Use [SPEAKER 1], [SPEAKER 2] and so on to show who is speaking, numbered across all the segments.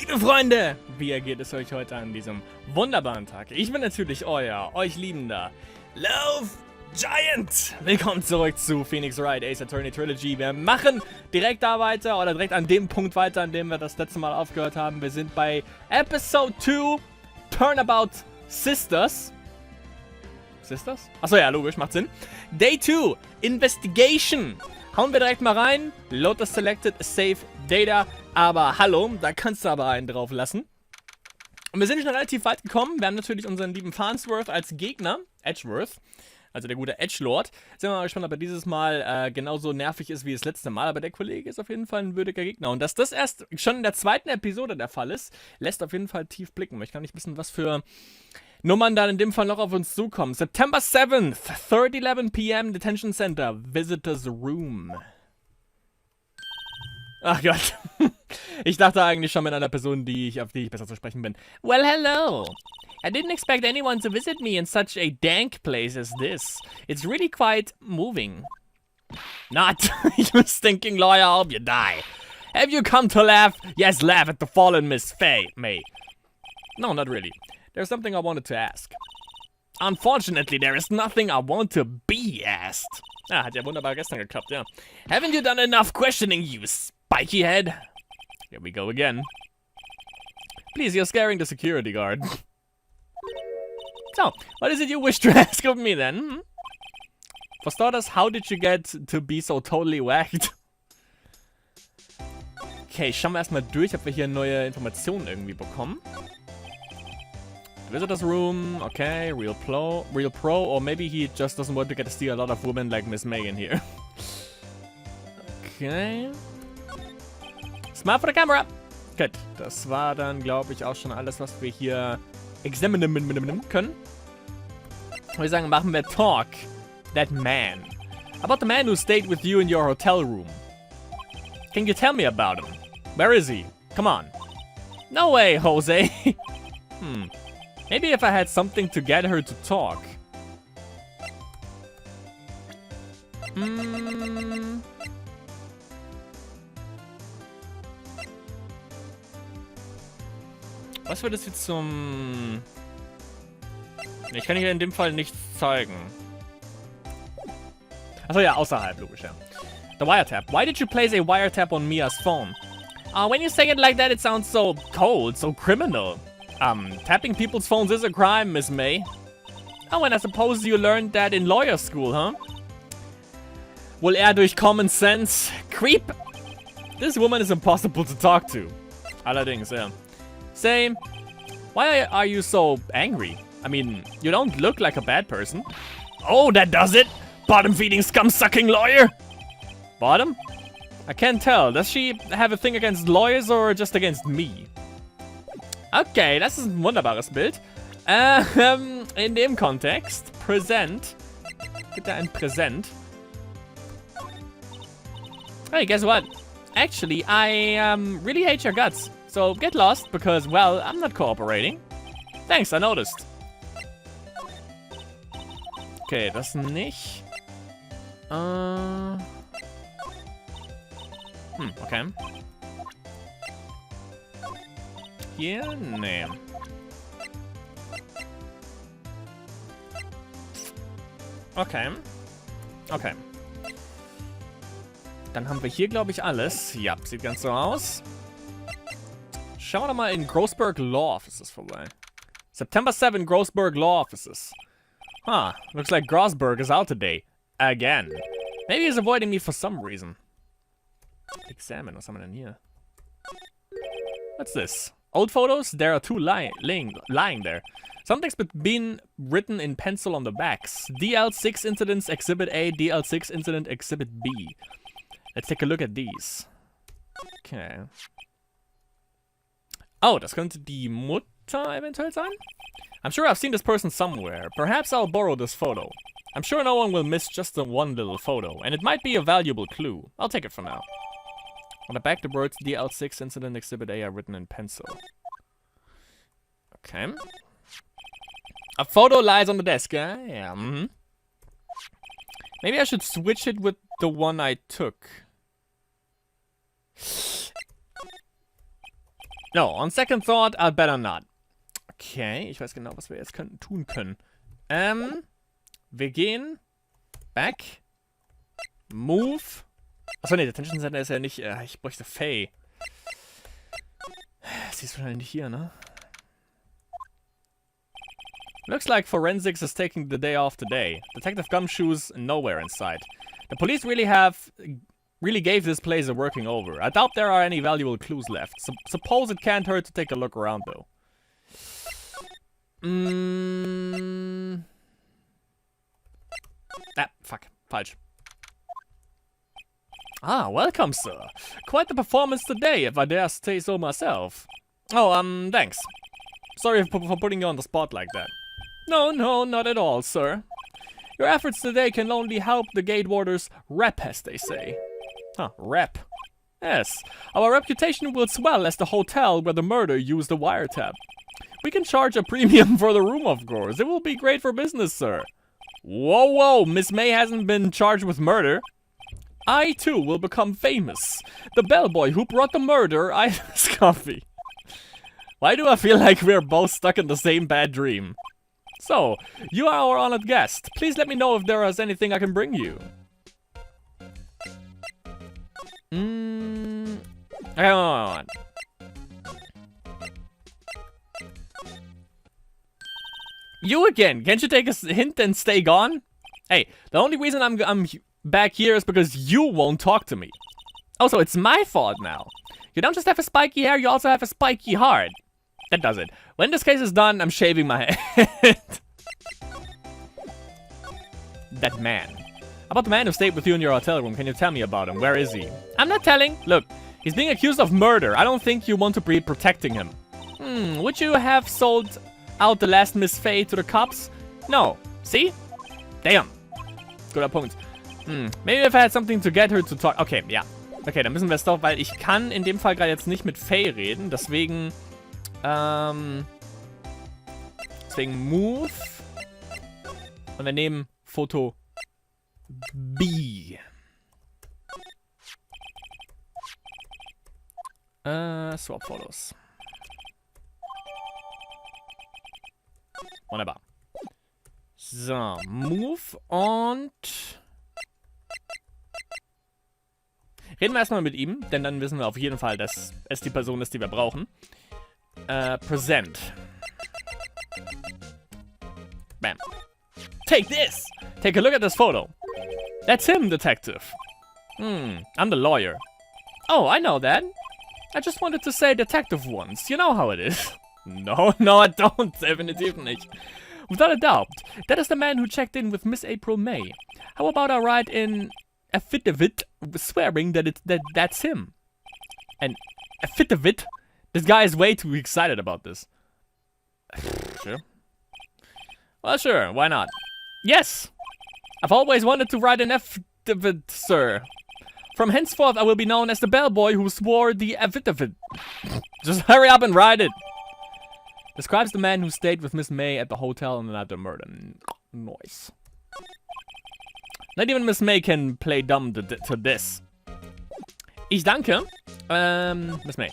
[SPEAKER 1] Liebe Freunde, wie ergeht es euch heute an diesem wunderbaren Tag? Ich bin natürlich euch liebender Love Giant. Willkommen zurück zu Phoenix Wright Ace Attorney Trilogy. Wir machen direkt da weiter, oder direkt an dem Punkt weiter, an dem wir das letzte Mal aufgehört haben. Wir sind bei Episode 2, Turnabout Sisters. Sisters? Achso, ja, logisch, macht Sinn. Day 2, Investigation. Hauen wir direkt mal rein. Lotus Selected, Save Data. Aber hallo, da kannst du aber einen drauf lassen. Und wir sind schon relativ weit gekommen. Wir haben natürlich unseren lieben Farnsworth als Gegner. Edgeworth. Also der gute Edgelord. Sind wir mal gespannt, ob er dieses Mal genauso nervig ist wie das letzte Mal. Aber der Kollege ist auf jeden Fall ein würdiger Gegner. Und dass das erst schon in der zweiten Episode der Fall ist, lässt auf jeden Fall tief blicken. Ich kann nicht wissen, was für Nummern dann in dem Fall noch auf uns zukommen. September 7th, 3:11 p.m. Detention Center, Visitors Room. Ach Gott. Ich dachte eigentlich schon mit einer Person, auf die ich besser zu sprechen bin. Well, hello. I didn't expect anyone to visit me in such a dank place as this. It's really quite moving. Not. You stinking lawyer, I hope you die. Have you come to laugh? Yes, laugh at the fallen Miss May. No, not really. There's something I wanted to ask. Unfortunately, there is nothing I want to be asked. Ah, hat ja wunderbar gestern geklappt, ja. Haven't you done enough questioning, you spiky head? Here we go again. Please, you're scaring the security guard. So, what is it you wish to ask of me then? Hmm? For starters, how did you get to be so totally whacked? Okay, schauen wir erstmal durch, ob wir hier neue Informationen irgendwie bekommen. Visitors room, okay, real pro, or maybe he just doesn't want to get to see a lot of women like Miss May in here. Okay. Smile for the camera. Gut, das war dann, glaube ich, auch schon alles, was wir hier examinen können. Ich würde sagen, machen wir Talk. That man. About the man who stayed with you in your hotel room. Can you tell me about him? Where is he? Come on. No way, Jose. Maybe if I had something to get her to talk. Was wird das jetzt zum... Ich kann hier in dem Fall nichts zeigen. Achso, ja, außerhalb, logisch, ja. The wiretap. Why did you place a wiretap on Mia's phone? When you say it like that, it sounds so cold, so criminal. Tapping people's phones is a crime, Miss May. Oh, and I suppose you learned that in lawyer school, huh? Wohl eher durch common sense. Creep! This woman is impossible to talk to. Allerdings, ja. Say, why are you so angry? I mean, you don't look like a bad person. Oh, that does it! Bottom-feeding, scum-sucking lawyer! Bottom? I can't tell. Does she have a thing against lawyers or just against me? Okay, das ist ein wunderbares Bild. In dem Kontext, Präsent. Gibt da ein Präsent? Hey, guess what? Actually, I really hate your guts. So get lost because, well, I'm not cooperating. Thanks, I noticed. Okay, das nicht. Okay. Hier? Nee. Okay. Okay. Dann haben wir hier, glaube ich, alles. Ja, sieht ganz so aus. Schauen wir doch mal in Grossberg Law Offices vorbei. September 7, Grossberg Law Offices. Huh, looks like Grossberg is out today. Again. Maybe he's avoiding me for some reason. Examine, was haben wir denn hier? What's this? Old photos? There are two lying there. Something's been written in pencil on the backs. DL6 Incidents Exhibit A, DL6 Incident Exhibit B. Let's take a look at these. Okay. Oh, das könnte die Mutter eventuell sein? I'm sure I've seen this person somewhere. Perhaps I'll borrow this photo. I'm sure no one will miss just the one little photo, and it might be a valuable clue. I'll take it for now. On the back, the words DL6 Incident Exhibit A are written in pencil. Okay. A photo lies on the desk, yeah. Maybe I should switch it with the one I took. No, on second thought, I'd better not. Okay, ich weiß genau, was wir jetzt tun können. Wir gehen. Back. Move. Achso, ne, Detention Center ist ja nicht. Ich bräuchte Faye. Sie ist wahrscheinlich nicht hier, ne? Looks like forensics is taking the day off today. Detective Gumshoe's nowhere in sight. The police really gave this place a working over. I doubt there are any valuable clues left. Suppose it can't hurt to take a look around, though. Fuck. Falsch. Ah, welcome, sir. Quite the performance today, if I dare say so myself. Oh, thanks. Sorry for putting you on the spot like that. No, not at all, sir. Your efforts today can only help the gate warders rep, as they say. Huh, rep. Yes, our reputation will swell as the hotel where the murder used the wiretap. We can charge a premium for the room, of course. It will be great for business, sir. Whoa, Miss May hasn't been charged with murder. I, too, will become famous. The bellboy who brought the murder, Ida's coffee. Why do I feel like we're both stuck in the same bad dream? So, you are our honored guest. Please let me know if there is anything I can bring you. Okay, hold on. You again? Can't you take a hint and stay gone? Hey, the only reason I'm back here is because you won't talk to me. Oh, so it's my fault now. You don't just have a spiky hair, you also have a spiky heart. That does it. When this case is done, I'm shaving my head. That man. About the man who stayed with you in your hotel room, can you tell me about him? Where is he? I'm not telling. Look, he's being accused of murder. I don't think you want to be protecting him. Would you have sold out the last Miss Faye to the cops? No. See? Damn. Guter Punkt. Maybe if I had something to get her to talk. Okay, ja. Okay, dann müssen wir es doch, weil ich kann in dem Fall gerade jetzt nicht mit Faye reden. Deswegen, Move. Und wir nehmen Foto B. Swap Fotos. Wunderbar. So, Move und... Reden wir erstmal mit ihm, denn dann wissen wir auf jeden Fall, dass es die Person ist, die wir brauchen. Present. Bam. Take this! Take a look at this photo. That's him, detective. I'm the lawyer. Oh, I know that. I just wanted to say detective once. You know how it is. No, I don't. Definitiv nicht. Without a doubt, that is the man who checked in with Miss April May. How about I write in affidavit swearing that that's him? An affidavit? This guy is way too excited about this. Sure. Well, sure. Why not? Yes! I've always wanted to write an affidavit, sir. From henceforth, I will be known as the bellboy who swore the affidavit. Just hurry up and write it. Describes the man who stayed with Miss May at the hotel on the night of the murder. Nice. Not even Miss May can play dumb to this. Ich danke. Miss May.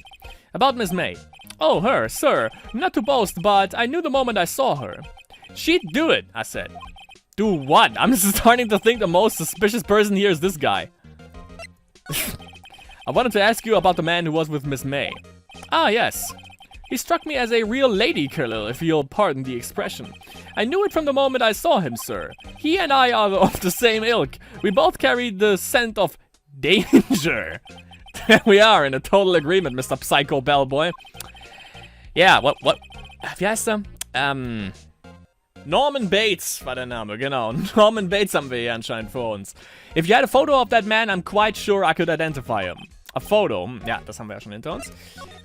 [SPEAKER 1] About Miss May. Oh, her, sir. Not to boast, but I knew the moment I saw her. She'd do it, I said. Do what? I'm starting to think the most suspicious person here is this guy. I wanted to ask you about the man who was with Miss May. Ah, yes. He struck me as a real lady killer, if you'll pardon the expression. I knew it from the moment I saw him, sir. He and I are of the same ilk. We both carry the scent of danger. We are in a total agreement, Mr. Psycho Bellboy. Yeah, what? Wie heißt er? Norman Bates war der Name, genau. Norman Bates haben wir hier anscheinend vor uns. If you had a photo of that man, I'm quite sure I could identify him. A photo. Ja, das haben wir ja schon hinter uns.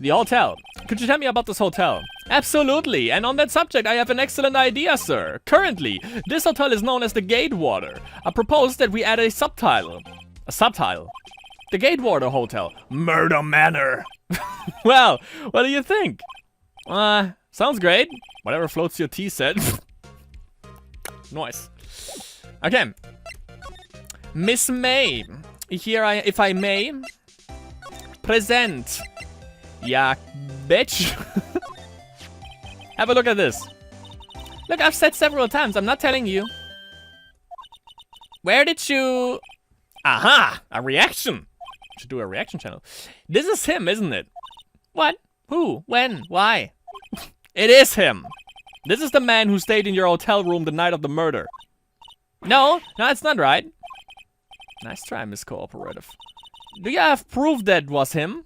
[SPEAKER 1] The hotel. Could you tell me about this hotel? Absolutely. And on that subject, I have an excellent idea, sir. Currently, this hotel is known as the Gatewater. I propose that we add a subtitle. A subtitle. The Gatewater Hotel. Murder Manor. Well, what do you think? Sounds great. Whatever floats your tea said. Nice. Okay. Miss May. Here if I may. Present. Ja, bitch. Have a look at this. Look, I've said several times, I'm not telling you. Where did you... Aha! A reaction. Should do a reaction channel. This is him, isn't it? What? Who? When? Why? It is him. This is the man who stayed in your hotel room the night of the murder. No, it's not right. Nice try, Miss Cooperative. Do you have proof that was him?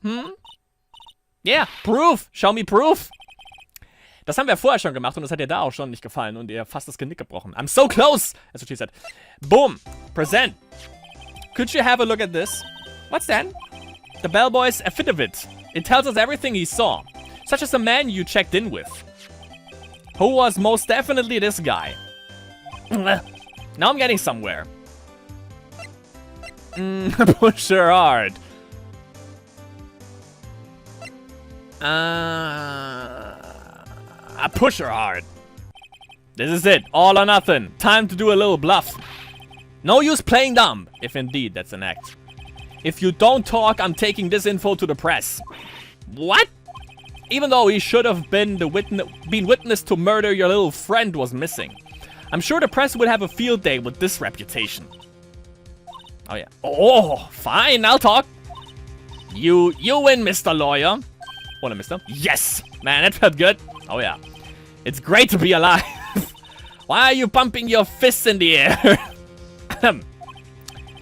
[SPEAKER 1] Yeah, proof. Show me proof. Das haben wir vorher schon gemacht und das hat dir da auch schon nicht gefallen und ihr fast das Genick gebrochen. I'm so close! That's what she said. Boom. Present. Could you have a look at this? What's that? The bellboy's affidavit. It tells us everything he saw. Such as the man you checked in with. Who was most definitely this guy. Now I'm getting somewhere. Push her hard. I push her hard. This is it. All or nothing. Time to do a little bluff. No use playing dumb. If indeed that's an act. If you don't talk, I'm taking this info to the press. What? Even though he should have been witness to murder your little friend was missing. I'm sure the press would have a field day with this reputation. Oh yeah. Oh, fine, I'll talk. You win, Mr. Lawyer. What a mister. Yes! Man, that felt good. Oh yeah. It's great to be alive. Why are you pumping your fists in the air?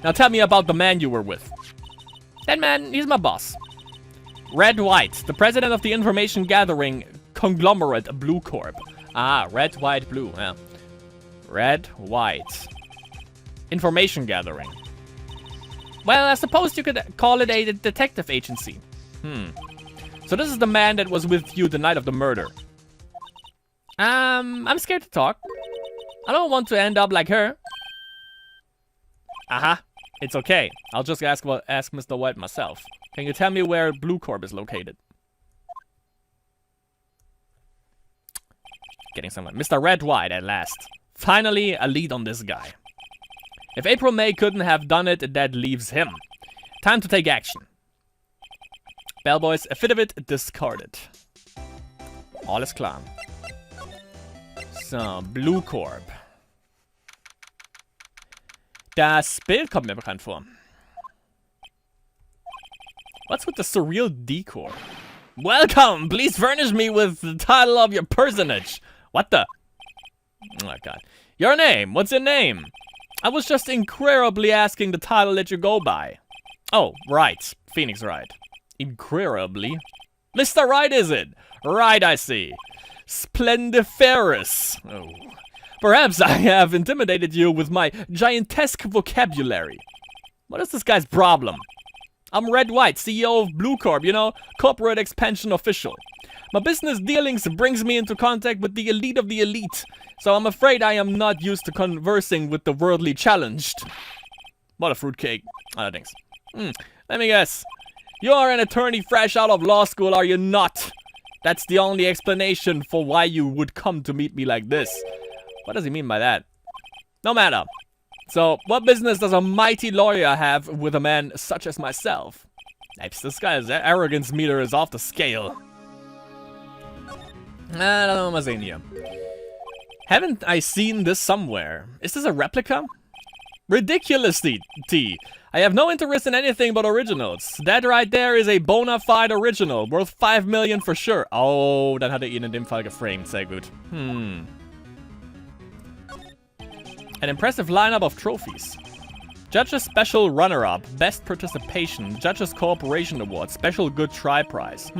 [SPEAKER 1] Now tell me about the man you were with. That man, he's my boss. Red White, the president of the information gathering conglomerate Blue Corp. Ah, Red, White, Blue. Yeah. Red, White. Information gathering. Well, I suppose you could call it a detective agency. So this is the man that was with you the night of the murder. I'm scared to talk. I don't want to end up like her. Aha. It's okay. I'll just ask Mr. White myself. Can you tell me where Blue Corp is located? Getting somewhere. Mr. Red White at last. Finally, a lead on this guy. If April May couldn't have done it, that leaves him. Time to take action. Bellboy's affidavit discarded. Alles klar. So, Blue Corp. Das Bild kommt mir bekannt vor. What's with the surreal decor? Welcome! Please furnish me with the title of your personage. What the? Oh god. Your name? What's your name? I was just incredibly asking the title that you go by. Oh, Wright. Phoenix Wright. Incredibly? Mr. Wright, is it? Right, I see. Splendiferous. Oh. Perhaps I have intimidated you with my giantesque vocabulary. What is this guy's problem? I'm Red White, CEO of Blue Corp, you know, corporate expansion official. My business dealings brings me into contact with the elite of the elite, so I'm afraid I am not used to conversing with the worldly challenged. What a fruitcake. Other things. Let me guess. You are an attorney fresh out of law school, are you not? That's the only explanation for why you would come to meet me like this. What does he mean by that? No matter. So, what business does a mighty lawyer have with a man such as myself? This guy's arrogance meter is off the scale. I don't know, mal sehen hier. Haven't I seen this somewhere? Is this a replica? Ridiculously, T. I have no interest in anything but originals. That right there is a bona fide original, worth 5 million for sure. Oh, dann hat ihn in dem Fall geframed, sehr gut. An impressive lineup of trophies. Judges Special Runner-Up, Best Participation, Judges Cooperation Award, Special Good Try Prize.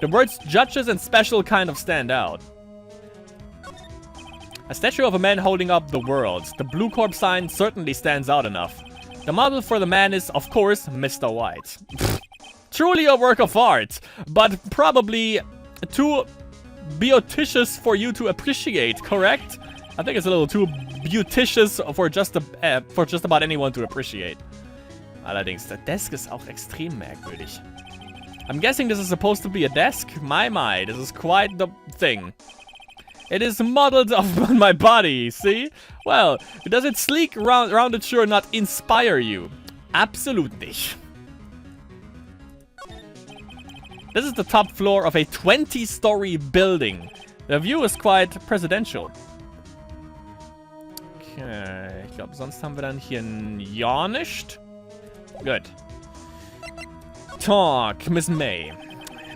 [SPEAKER 1] The words judges and special kind of stand out. A statue of a man holding up the world. The Blue Corp sign certainly stands out enough. The model for the man is, of course, Mr. White. Truly a work of art, but probably too beauticious for you to appreciate, correct? I think it's a little too beauticious for just about anyone to appreciate. Allerdings, der Desk ist auch extrem merkwürdig. I'm guessing this is supposed to be a desk? My, this is quite the thing. It is modeled on my body, see? Well, does its sleek, rounded sure not inspire you? Absolut nicht. This is the top floor of a 20-story building. The view is quite presidential. Okay, ich glaube, sonst haben wir dann hier ja nicht. Good. Talk, Miss May.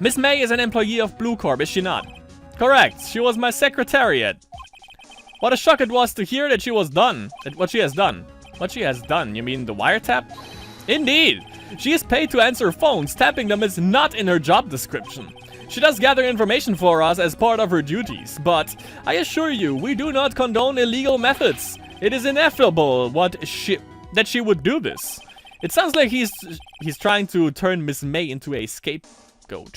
[SPEAKER 1] Miss May is an employee of Blue Corp, is she not? Correct. She was my secretariat. What a shock it was to hear that she was done. What she has done. What she has done? You mean the wiretap? Indeed. She is paid to answer phones. Tapping them is not in her job description. She does gather information for us as part of her duties, but I assure you, we do not condone illegal methods. It is inevitable that she would do this. It sounds like he's trying to turn Miss May into a scapegoat.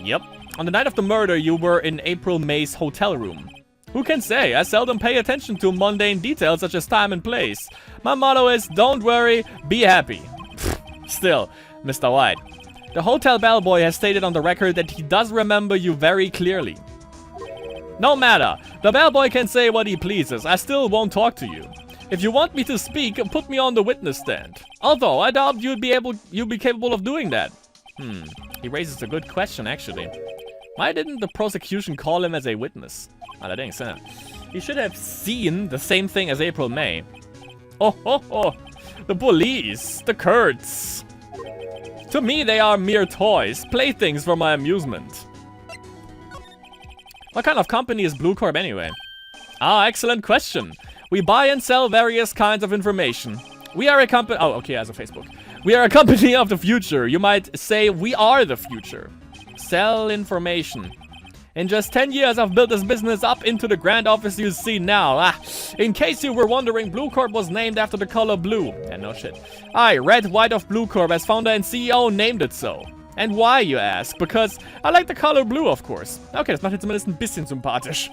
[SPEAKER 1] Yep. On the night of the murder, you were in April May's hotel room. Who can say? I seldom pay attention to mundane details such as time and place. My motto is, don't worry, be happy. Still, Mr. White, the hotel bellboy has stated on the record that he does remember you very clearly. No matter. The bellboy can say what he pleases. I still won't talk to you. If you want me to speak, put me on the witness stand. Although, I doubt you'd be capable of doing that. He raises a good question, actually. Why didn't the prosecution call him as a witness? Allerdings, yeah. He should have seen the same thing as April May. Oh. The police. The Kurds. To me, they are mere toys. Playthings for my amusement. What kind of company is Blue Corp anyway? Ah, excellent question. We buy and sell various kinds of information. We are a company... Oh, okay, as a Facebook. We are a company of the future. You might say we are the future. Sell information. In just 10 years, I've built this business up into the grand office you see now. In case you were wondering, Blue Corp was named after the color blue. Yeah, no shit. I, Red White of Blue Corp, as founder and CEO, named it so. And why, you ask? Because I like the color blue, of course. Okay, das macht jetzt zumindest ein bisschen sympathisch.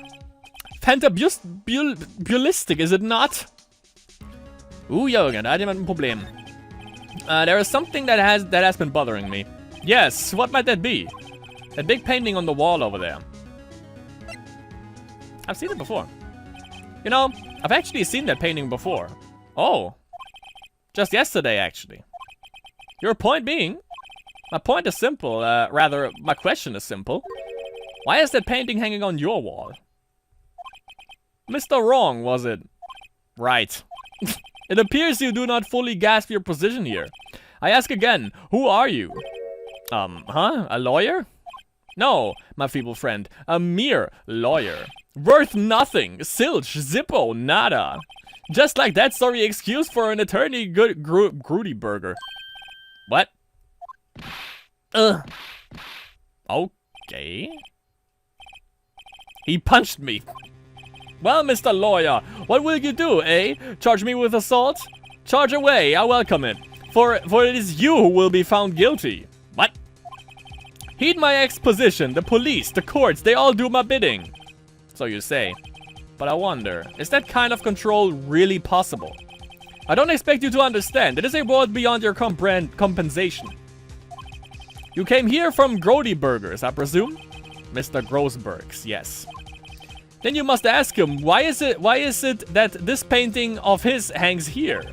[SPEAKER 1] Fantabulistic, is it not? Jürgen, da hat jemand ein Problem. There is something that has been bothering me. Yes, what might that be? That big painting on the wall over there. I've seen it before. You know, I've actually seen that painting before. Oh. Just yesterday, actually. Your point being? My point is simple. Rather, my question is simple. Why is that painting hanging on your wall? Mr. Wrong, was it? Right. It appears you do not fully grasp your position here. I ask again, who are you? A lawyer? No, my feeble friend, a mere lawyer. Worth nothing, silch, zippo, nada. Just like that sorry excuse for an attorney Grudy burger. What? Okay. He punched me. Well, Mr. Lawyer, what will you do, eh? Charge me with assault? Charge away, I welcome it. For it is you who will be found guilty. What? Heed my exposition. The police, the courts, they all do my bidding. So you say. But I wonder, is that kind of control really possible? I don't expect you to understand. It is a world beyond your compensation. You came here from Grody Burgers, I presume? Mr. Grossbergs, yes. Then you must ask him, why is it that this painting of his hangs here?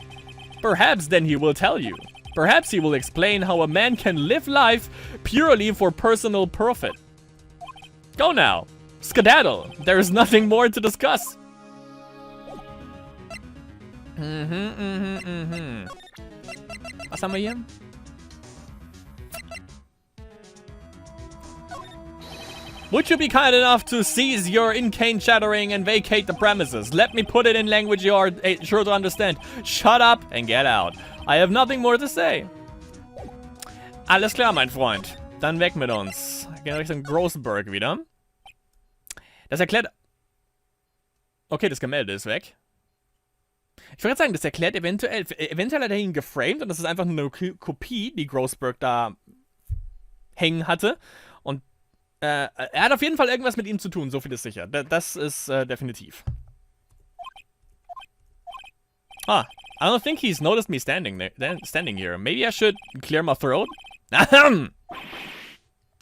[SPEAKER 1] Perhaps then he will tell you. Perhaps he will explain how a man can live life purely for personal profit. Go now. Skedaddle. There is nothing more to discuss. Was haben wir hier? Would you be kind enough to cease your inane chattering and vacate the premises? Let me put it in language you are sure to understand. Shut up and get out. I have nothing more to say. Alles klar, mein Freund. Dann weg mit uns. Gehen Richtung Grossberg wieder. Das erklärt... Okay, das Gemälde ist weg. Ich würde sagen, das erklärt eventuell hat er ihn geframed und das ist einfach nur eine Kopie, die Grossberg da hängen hatte. Und er hat auf jeden Fall irgendwas mit ihm zu tun, so viel ist sicher. Das ist definitiv. I don't think he's noticed me standing here. Maybe I should clear my throat? Ahem!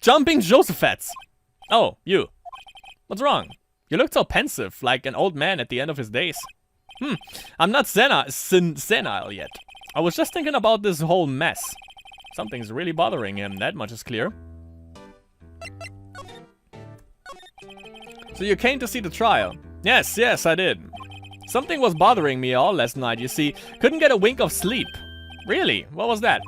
[SPEAKER 1] Jumping Josephets! Oh, you. What's wrong? You look so pensive, like an old man at the end of his days. I'm not senile yet. I was just thinking about this whole mess. Something's really bothering him, that much is clear. So you came to see the trial? Yes, I did. Something was bothering me all last night, you see. Couldn't get a wink of sleep. Really? What was that?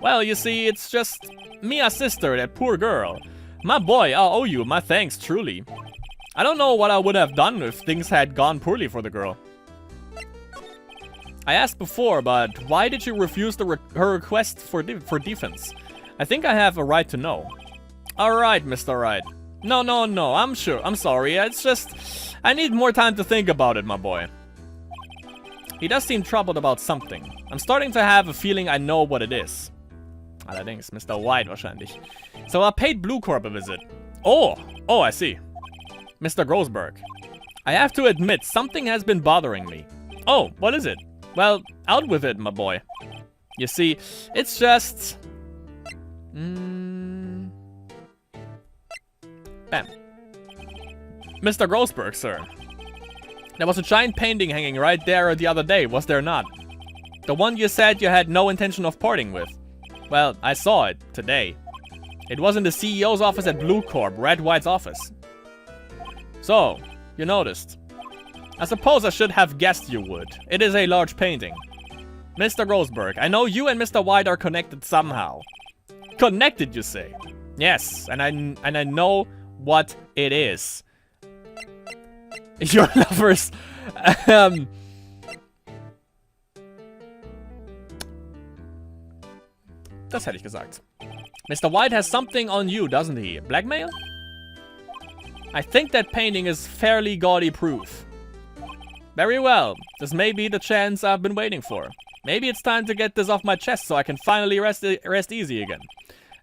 [SPEAKER 1] Well, you see, it's just Mia's sister, that poor girl. My boy, I owe you my thanks, truly. I don't know what I would have done if things had gone poorly for the girl. I asked before, but why did you refuse her request for defense? I think I have a right to know. Alright, Mr. Wright. No, I'm sure. I'm sorry. It's just, I need more time to think about it, my boy. He does seem troubled about something. I'm starting to have a feeling I know what it is. Allerdings, Mr. White wahrscheinlich. So I paid Blue Corp a visit. Oh, I see. Mr. Grossberg. I have to admit, something has been bothering me. Oh, what is it? Well, out with it, my boy. You see, it's just... Bam. Mr. Grossberg, sir. There was a giant painting hanging right there the other day, was there not? The one you said you had no intention of parting with. Well, I saw it today. It was in the CEO's office at Blue Corp, Red White's office. So, you noticed. I suppose I should have guessed you would. It is a large painting. Mr. Grossberg, I know you and Mr. White are connected somehow. Connected, you say? Yes, and I know what it is. Your lovers. Das hätte ich gesagt. Mr. White has something on you, doesn't he? Blackmail? I think that painting is fairly gaudy proof. Very well. This may be the chance I've been waiting for. Maybe it's time to get this off my chest so I can finally rest easy again.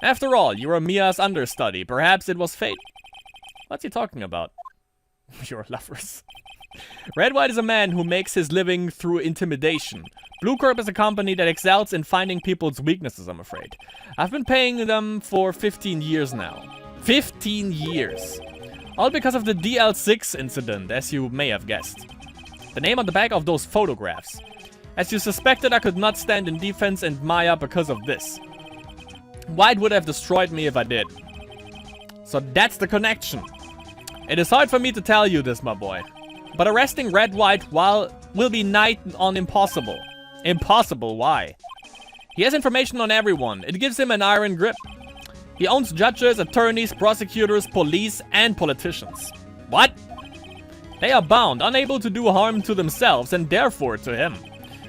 [SPEAKER 1] After all, you were Mia's understudy. Perhaps it was fate. What's he talking about? Your lovers. Red White is a man who makes his living through intimidation. Blue Corp is a company that excels in finding people's weaknesses, I'm afraid. I've been paying them for 15 years now. 15 years. All because of the DL6 incident, as you may have guessed. The name on the back of those photographs. As you suspected, I could not stand in defense and Maya because of this. White would have destroyed me if I did. So that's the connection. It is hard for me to tell you this, my boy. But arresting Red White will be nigh on impossible. Impossible, why? He has information on everyone. It gives him an iron grip. He owns judges, attorneys, prosecutors, police, and politicians. What? They are bound, unable to do harm to themselves, and therefore to him.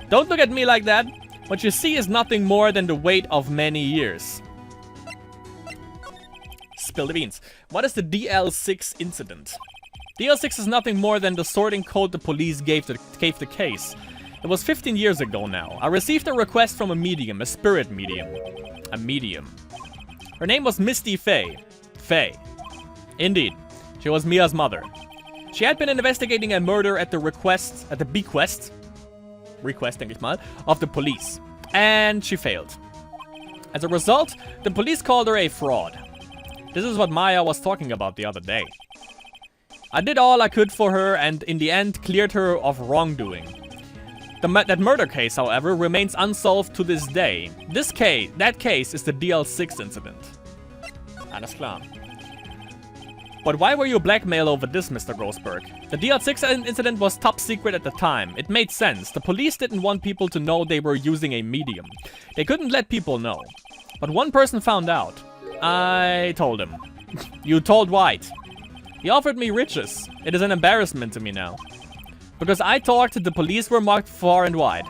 [SPEAKER 1] Don't look at me like that. What you see is nothing more than the weight of many years. Spill the beans. What is the DL6 incident? DL6 is nothing more than the sorting code the police gave the case. It was 15 years ago now. I received a request from a medium, a spirit medium. A medium. Her name was Misty Faye. Faye. Indeed. She was Mia's mother. She had been investigating a murder at the request, denke ich mal, of the police. And she failed. As a result, the police called her a fraud. This is what Maya was talking about the other day. I did all I could for her and in the end cleared her of wrongdoing. That murder case, however, remains unsolved to this day. That case is the DL6 incident. Alles klar. But why were you blackmailed over this, Mr. Grossberg? The DL6 incident was top secret at the time. It made sense. The police didn't want people to know they were using a medium. They couldn't let people know. But one person found out. I told him. You told White. He offered me riches. It is an embarrassment to me now. Because I talked, the police were marked far and wide.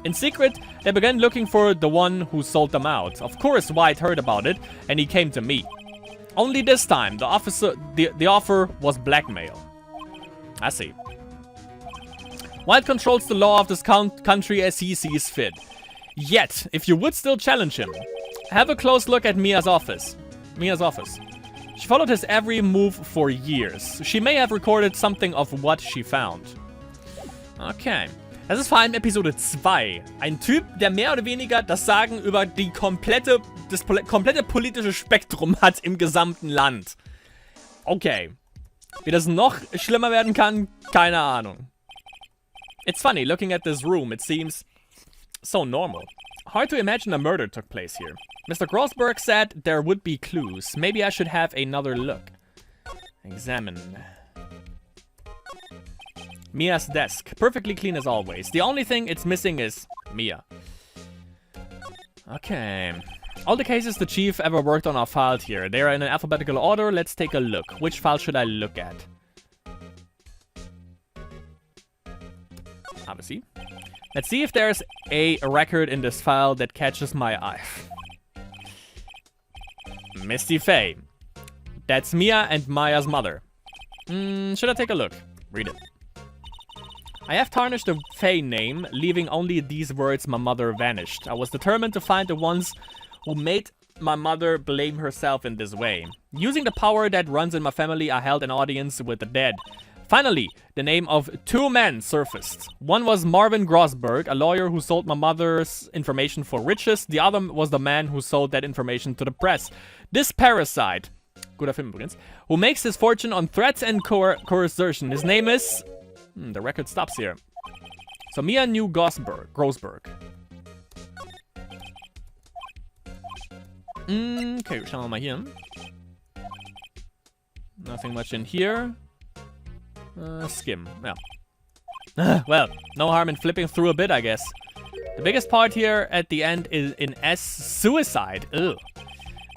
[SPEAKER 1] In secret, they began looking for the one who sold them out. Of course, White heard about it, and he came to me. Only this time, the offer was blackmail. I see. White controls the law of this country as he sees fit. Yet, if you would still challenge him, have a close look at Mia's office. She followed his every move for years. She may have recorded something of what she found. Okay. Das ist vor allem Episode 2. Ein Typ, der mehr oder weniger das Sagen über das komplette politische Spektrum hat im gesamten Land. Okay. Wie das noch schlimmer werden kann, keine Ahnung. It's funny, looking at this room, it seems so normal. Hard to imagine a murder took place here. Mr. Grossberg said there would be clues. Maybe I should have another look. Examine. Mia's desk. Perfectly clean as always. The only thing it's missing is Mia. Okay. All the cases the chief ever worked on are filed here. They are in an alphabetical order. Let's take a look. Which file should I look at? Obviously. Let's see if there's a record in this file that catches my eye. Misty Faye. That's Mia and Maya's mother. Should I take a look? Read it. I have tarnished the Faye name, leaving only these words: my mother vanished. I was determined to find the ones who made my mother blame herself in this way. Using the power that runs in my family, I held an audience with the dead. Finally, the name of two men surfaced. One was Marvin Grossberg, a lawyer who sold my mother's information for riches. The other was the man who sold that information to the press. This parasite, guter Film übrigens, who makes his fortune on threats and coercion. His name is... the record stops here. So Mia knew Grossberg. Okay, schauen wir mal hier. Nothing much in here. Skim, yeah. Well, no harm in flipping through a bit, I guess. The biggest part here at the end is in S, suicide. Ugh.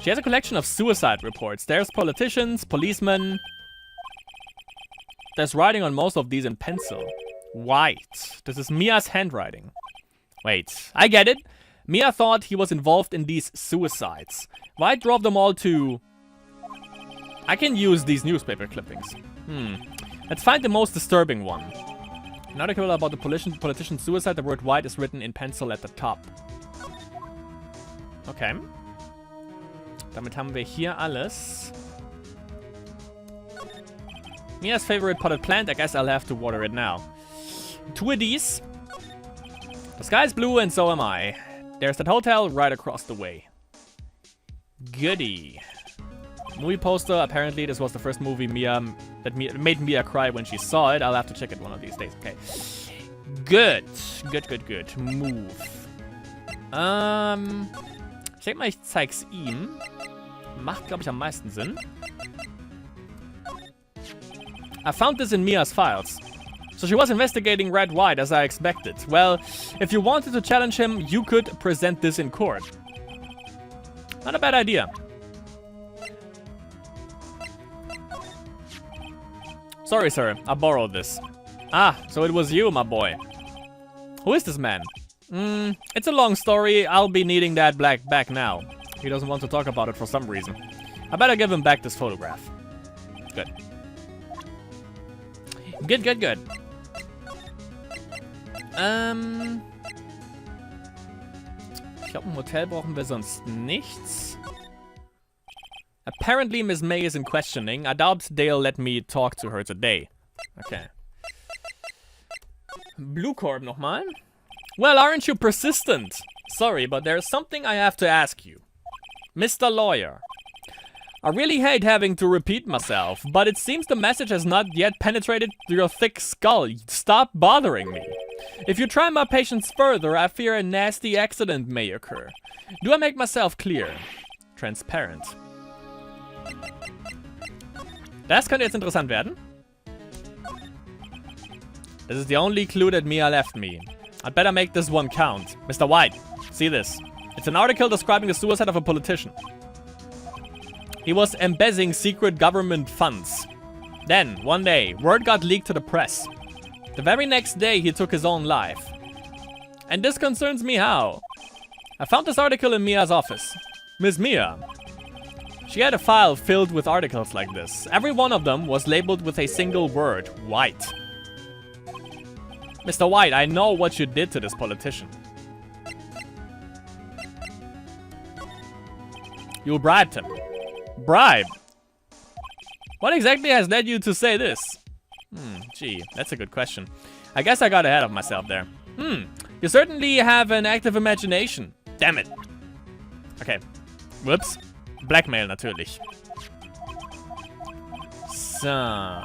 [SPEAKER 1] She has a collection of suicide reports. There's politicians, policemen. There's writing on most of these in pencil. White. This is Mia's handwriting. Wait, I get it. Mia thought he was involved in these suicides. White dropped them all to... I can use these newspaper clippings. Let's find the most disturbing one. An article about the politician's suicide. The word white is written in pencil at the top. Okay. Damit haben wir hier alles. Mia's favorite potted plant. I guess I'll have to water it now. Two of these. The sky's blue and so am I. There's that hotel right across the way. Goody. Movie poster. Apparently this was the first movie made Mia cry when she saw it. I'll have to check it one of these days. Okay. Good. Good. Move. Ich denke mal, ich zeig's ihm. Macht, glaube ich, am meisten Sinn. I found this in Mia's files. So she was investigating Red White as I expected. Well, if you wanted to challenge him, you could present this in court. Not a bad idea. Sorry, sir. I borrowed this. Ah, so it was you, my boy. Who is this man? It's a long story. I'll be needing that black back now. He doesn't want to talk about it for some reason. I better give him back this photograph. Good. Good. Ich glaube, im Hotel brauchen wir sonst nichts. Apparently, Miss May is in questioning. I doubt they'll let me talk to her today. Okay. Blue Corp nochmal. Well, aren't you persistent? Sorry, but there's something I have to ask you. Mr. Lawyer. I really hate having to repeat myself, but it seems the message has not yet penetrated through your thick skull. Stop bothering me. If you try my patience further, I fear a nasty accident may occur. Do I make myself clear? Transparent. Das könnte jetzt interessant werden. This is the only clue that Mia left me. I'd better make this one count. Mr. White, see this. It's an article describing the suicide of a politician. He was embezzling secret government funds. Then, one day, word got leaked to the press. The very next day, he took his own life. And this concerns me how? I found this article in Mia's office. Miss Mia. She had a file filled with articles like this. Every one of them was labeled with a single word, White. Mr. White, I know what you did to this politician. You bribed him. Bribe? What exactly has led you to say this? Gee, that's a good question. I guess I got ahead of myself there. You certainly have an active imagination. Damn it. Okay. Whoops. Blackmail natürlich. So.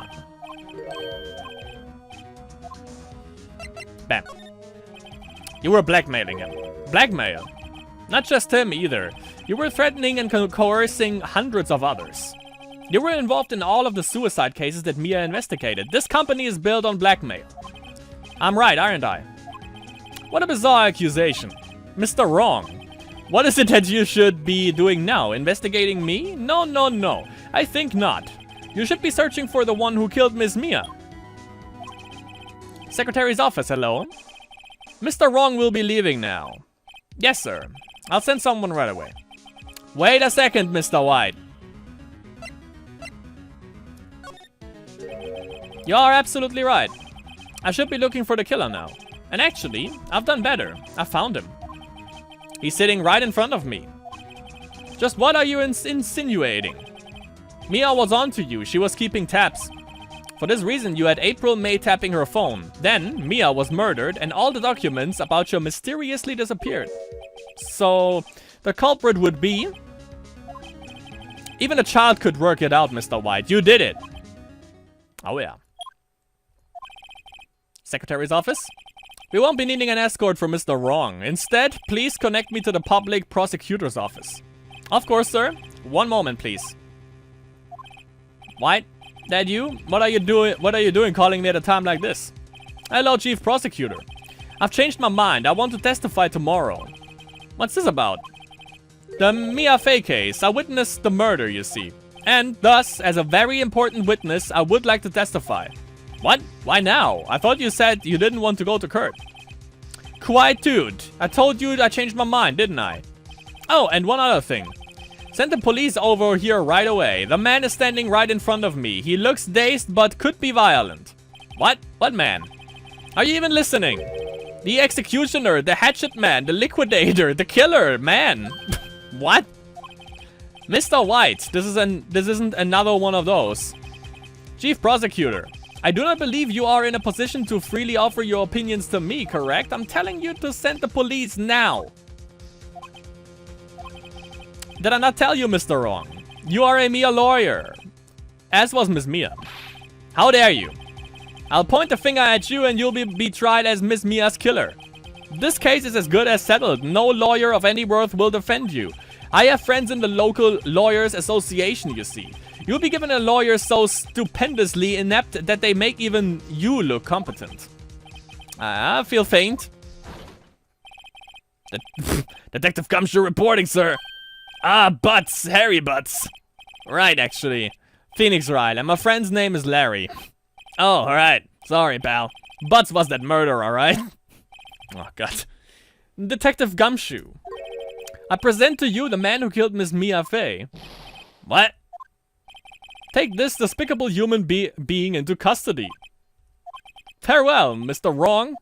[SPEAKER 1] Bam. You were blackmailing him. Blackmail? Not just him either. You were threatening and coercing hundreds of others. You were involved in all of the suicide cases that Mia investigated. This company is built on blackmail. I'm right, aren't I? What a bizarre accusation. Mr. Wrong. What is it that you should be doing now? Investigating me? No, no, no. I think not. You should be searching for the one who killed Miss Mia. Secretary's office, hello? Mr. Wrong will be leaving now. Yes, sir. I'll send someone right away. Wait a second, Mr. White. You are absolutely right. I should be looking for the killer now. And actually, I've done better. I found him. He's sitting right in front of me. Just what are you insinuating? Mia was onto you. She was keeping tabs. For this reason, you had April May tapping her phone. Then, Mia was murdered and all the documents about you mysteriously disappeared. So, the culprit would be... Even a child could work it out, Mr. White. You did it. Oh yeah. Secretary's office? We won't be needing an escort for Mr. Wrong. Instead, please connect me to the public prosecutor's office. Of course, sir. One moment, please. White? That you? What are you doing calling me at a time like this? Hello, Chief Prosecutor. I've changed my mind. I want to testify tomorrow. What's this about? The Mia Fey case. I witnessed the murder, you see. And thus, as a very important witness, I would like to testify. What? Why now? I thought you said you didn't want to go to court. Quiet, dude. I told you I changed my mind, didn't I? Oh, and one other thing. Send the police over here right away. The man is standing right in front of me. He looks dazed, but could be violent. What? What man? Are you even listening? The executioner, the hatchet man, the liquidator, the killer, man. What? Mr. White, this isn't another one of those. Chief Prosecutor, I do not believe you are in a position to freely offer your opinions to me, correct? I'm telling you to send the police now. Did I not tell you, Mr. Wrong? You are a Mia lawyer. As was Miss Mia. How dare you? I'll point the finger at you and you'll be tried as Miss Mia's killer. This case is as good as settled. No lawyer of any worth will defend you. I have friends in the local lawyers association, you see. You'll be given a lawyer so stupendously inept that they make even you look competent. I feel faint. Detective Gumshoe reporting, sir. Ah, Butts. Harry Butts. Right, actually. Phoenix Wright, and my friend's name is Larry. Oh, alright. Sorry, pal. Butts was that murderer, alright? Oh, God. Detective Gumshoe. I present to you the man who killed Miss Mia Fey. What? Take this despicable human being into custody. Farewell, Mr. Wrong.